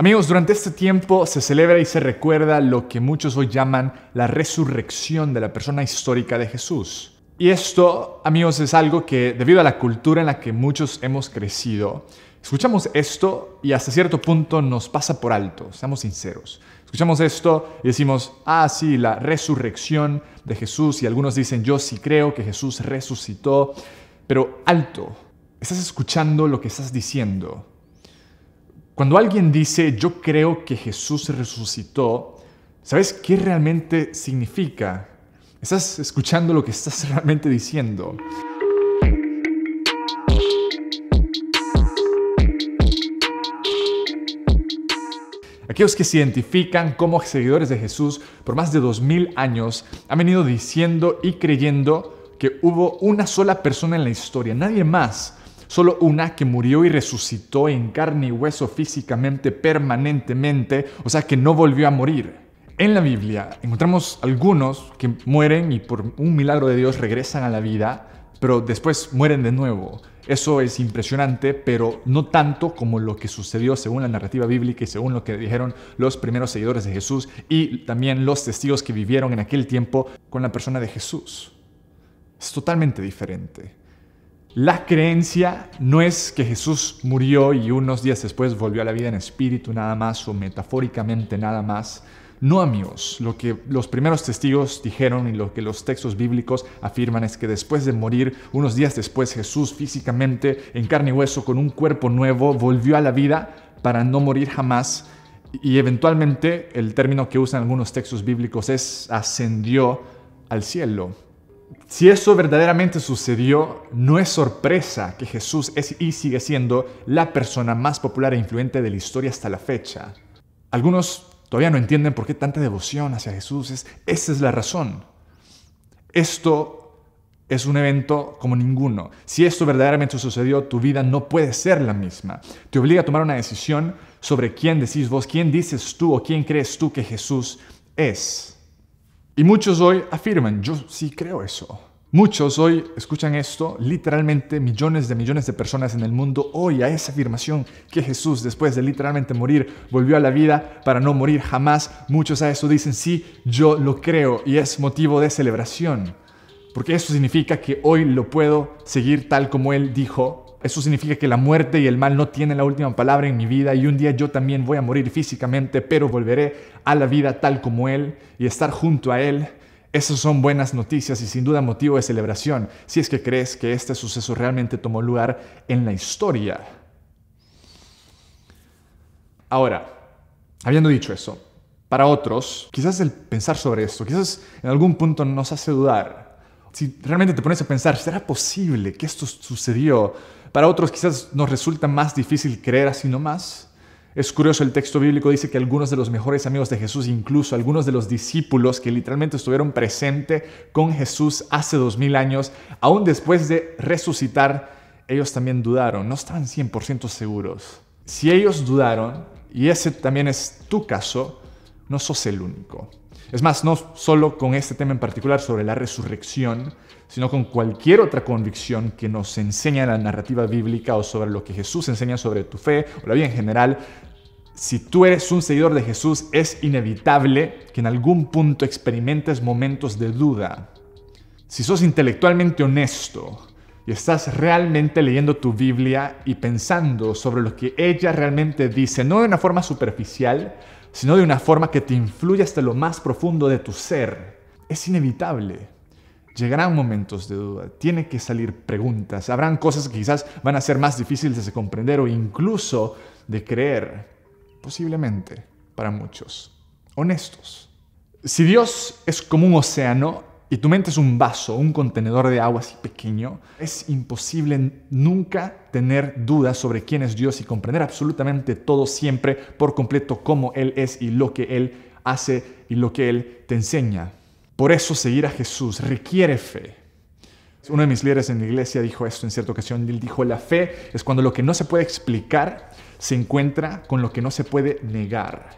Amigos, durante este tiempo se celebra y se recuerda lo que muchos hoy llaman la resurrección de la persona histórica de Jesús. Y esto, amigos, es algo que, debido a la cultura en la que muchos hemos crecido, escuchamos esto y hasta cierto punto nos pasa por alto, seamos sinceros. Escuchamos esto y decimos, sí, la resurrección de Jesús, y algunos dicen, yo sí creo que Jesús resucitó, pero alto, ¿estás escuchando lo que estás diciendo? Cuando alguien dice, yo creo que Jesús resucitó, ¿sabes qué realmente significa? ¿Estás escuchando lo que estás realmente diciendo? Aquellos que se identifican como seguidores de Jesús por más de 2000 años han venido diciendo y creyendo que hubo una sola persona en la historia, nadie más. Solo una que murió y resucitó en carne y hueso físicamente, permanentemente, o sea que no volvió a morir. En la Biblia encontramos algunos que mueren y por un milagro de Dios regresan a la vida, pero después mueren de nuevo. Eso es impresionante, pero no tanto como lo que sucedió según la narrativa bíblica y según lo que dijeron los primeros seguidores de Jesús y también los testigos que vivieron en aquel tiempo con la persona de Jesús. Es totalmente diferente. La creencia no es que Jesús murió y unos días después volvió a la vida en espíritu nada más o metafóricamente nada más. No, amigos, lo que los primeros testigos dijeron y lo que los textos bíblicos afirman es que después de morir, unos días después, Jesús físicamente, en carne y hueso, con un cuerpo nuevo, volvió a la vida para no morir jamás. Y eventualmente, el término que usan algunos textos bíblicos es ascendió al cielo. Si eso verdaderamente sucedió, no es sorpresa que Jesús es y sigue siendo la persona más popular e influyente de la historia hasta la fecha. Algunos todavía no entienden por qué tanta devoción hacia Jesús. Esa es la razón. Esto es un evento como ninguno. Si esto verdaderamente sucedió, tu vida no puede ser la misma. Te obliga a tomar una decisión sobre quién decís vos, quién dices tú o quién crees tú que Jesús es. Y muchos hoy afirman, yo sí creo eso. Muchos hoy escuchan esto, literalmente millones de personas en el mundo hoy a esa afirmación que Jesús, después de literalmente morir, volvió a la vida para no morir jamás. Muchos a eso dicen, sí, yo lo creo, y es motivo de celebración. Porque eso significa que hoy lo puedo seguir tal como Él dijo. Eso significa que la muerte y el mal no tienen la última palabra en mi vida y un día yo también voy a morir físicamente, pero volveré a la vida tal como Él y estar junto a Él. Esas son buenas noticias y sin duda motivo de celebración, si es que crees que este suceso realmente tomó lugar en la historia. Ahora, habiendo dicho eso, para otros, quizás el pensar sobre esto, quizás en algún punto nos hace dudar. Si realmente te pones a pensar, ¿será posible que esto sucedió? Para otros quizás nos resulta más difícil creer así nomás. Es curioso, el texto bíblico dice que algunos de los mejores amigos de Jesús, incluso algunos de los discípulos que literalmente estuvieron presentes con Jesús hace 2000 años, aún después de resucitar, ellos también dudaron, no estaban 100% seguros. Si ellos dudaron, y ese también es tu caso, no sos el único. Es más, no solo con este tema en particular sobre la resurrección, sino con cualquier otra convicción que nos enseña la narrativa bíblica o sobre lo que Jesús enseña sobre tu fe o la vida en general. Si tú eres un seguidor de Jesús, es inevitable que en algún punto experimentes momentos de duda. Si sos intelectualmente honesto y estás realmente leyendo tu Biblia y pensando sobre lo que ella realmente dice, no de una forma superficial, sino de una forma que te influye hasta lo más profundo de tu ser, es inevitable. Llegarán momentos de duda, tienen que salir preguntas, habrán cosas que quizás van a ser más difíciles de comprender o incluso de creer, posiblemente para muchos. Honestos. Si Dios es como un océano y tu mente es un vaso, un contenedor de agua así pequeño, es imposible nunca tener dudas sobre quién es Dios y comprender absolutamente todo siempre por completo cómo Él es y lo que Él hace y lo que Él te enseña. Por eso seguir a Jesús requiere fe. Uno de mis líderes en la iglesia dijo esto en cierta ocasión. Él dijo, la fe es cuando lo que no se puede explicar se encuentra con lo que no se puede negar.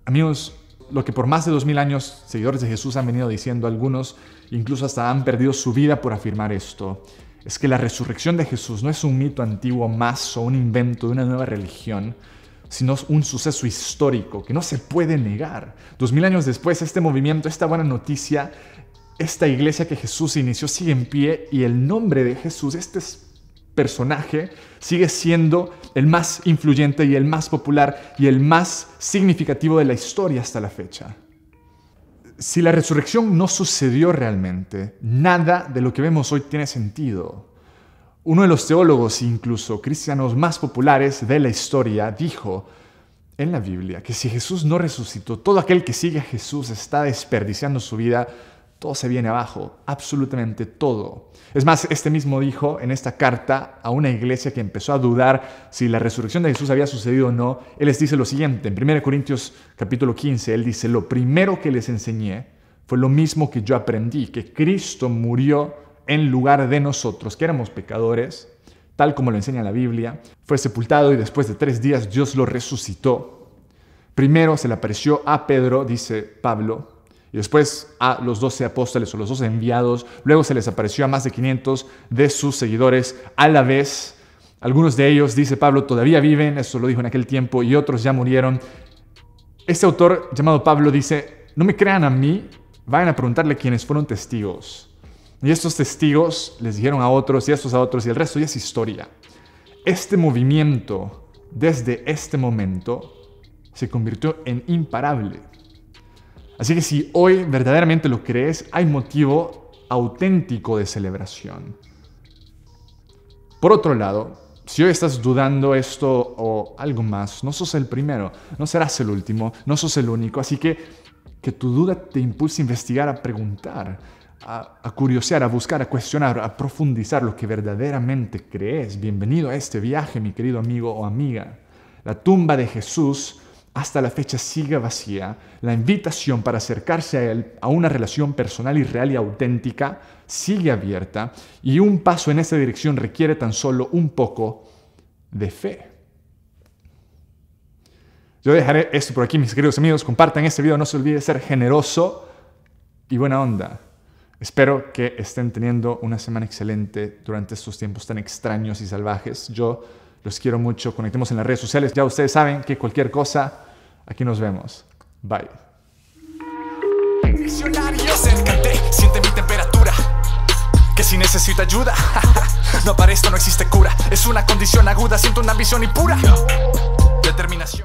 Amigos, lo que por más de 2000 años seguidores de Jesús han venido diciendo, algunos incluso hasta han perdido su vida por afirmar esto, es que la resurrección de Jesús no es un mito antiguo más o un invento de una nueva religión, sino un suceso histórico que no se puede negar. 2000 años después, este movimiento, esta buena noticia, esta iglesia que Jesús inició sigue en pie y el nombre de Jesús, este personaje, sigue siendo el más influyente y el más popular y el más significativo de la historia hasta la fecha. Si la resurrección no sucedió realmente, nada de lo que vemos hoy tiene sentido. Uno de los teólogos, incluso cristianos más populares de la historia, dijo en la Biblia que si Jesús no resucitó, todo aquel que sigue a Jesús está desperdiciando su vida, todo se viene abajo, absolutamente todo. Es más, este mismo dijo en esta carta a una iglesia que empezó a dudar si la resurrección de Jesús había sucedido o no. Él les dice lo siguiente, en 1 Corintios capítulo 15, él dice, lo primero que les enseñé fue lo mismo que yo aprendí, que Cristo murió en lugar de nosotros, que éramos pecadores, tal como lo enseña la Biblia, fue sepultado y después de 3 días Dios lo resucitó. Primero se le apareció a Pedro, dice Pablo, y después a los 12 apóstoles o los 12 enviados. Luego se les apareció a más de 500 de sus seguidores a la vez. Algunos de ellos, dice Pablo, todavía viven, esto lo dijo en aquel tiempo, y otros ya murieron. Este autor llamado Pablo dice, no me crean a mí, vayan a preguntarle quiénes fueron testigos. Y estos testigos les dijeron a otros y estos a otros y el resto ya es historia. Este movimiento, desde este momento, se convirtió en imparable. Así que si hoy verdaderamente lo crees, hay motivo auténtico de celebración. Por otro lado, si hoy estás dudando esto o algo más, no sos el primero, no serás el último, no sos el único. Así que tu duda te impulse a investigar, a preguntar, a curiosear, a buscar, a cuestionar, a profundizar lo que verdaderamente crees. Bienvenido a este viaje, mi querido amigo o amiga. La tumba de Jesús hasta la fecha sigue vacía. La invitación para acercarse a Él, a una relación personal y real y auténtica, sigue abierta y un paso en esa dirección requiere tan solo un poco de fe. Yo dejaré esto por aquí, mis queridos amigos. Compartan este video, no se olviden de ser generoso y buena onda. Espero que estén teniendo una semana excelente durante estos tiempos tan extraños y salvajes. Yo los quiero mucho. Conectemos en las redes sociales. Ya ustedes saben que cualquier cosa, aquí nos vemos. Bye. Visionario, acércate, siente mi temperatura. Que si necesito ayuda, no para esto no existe cura. Es una condición aguda, siento una ambición impura. Determinación.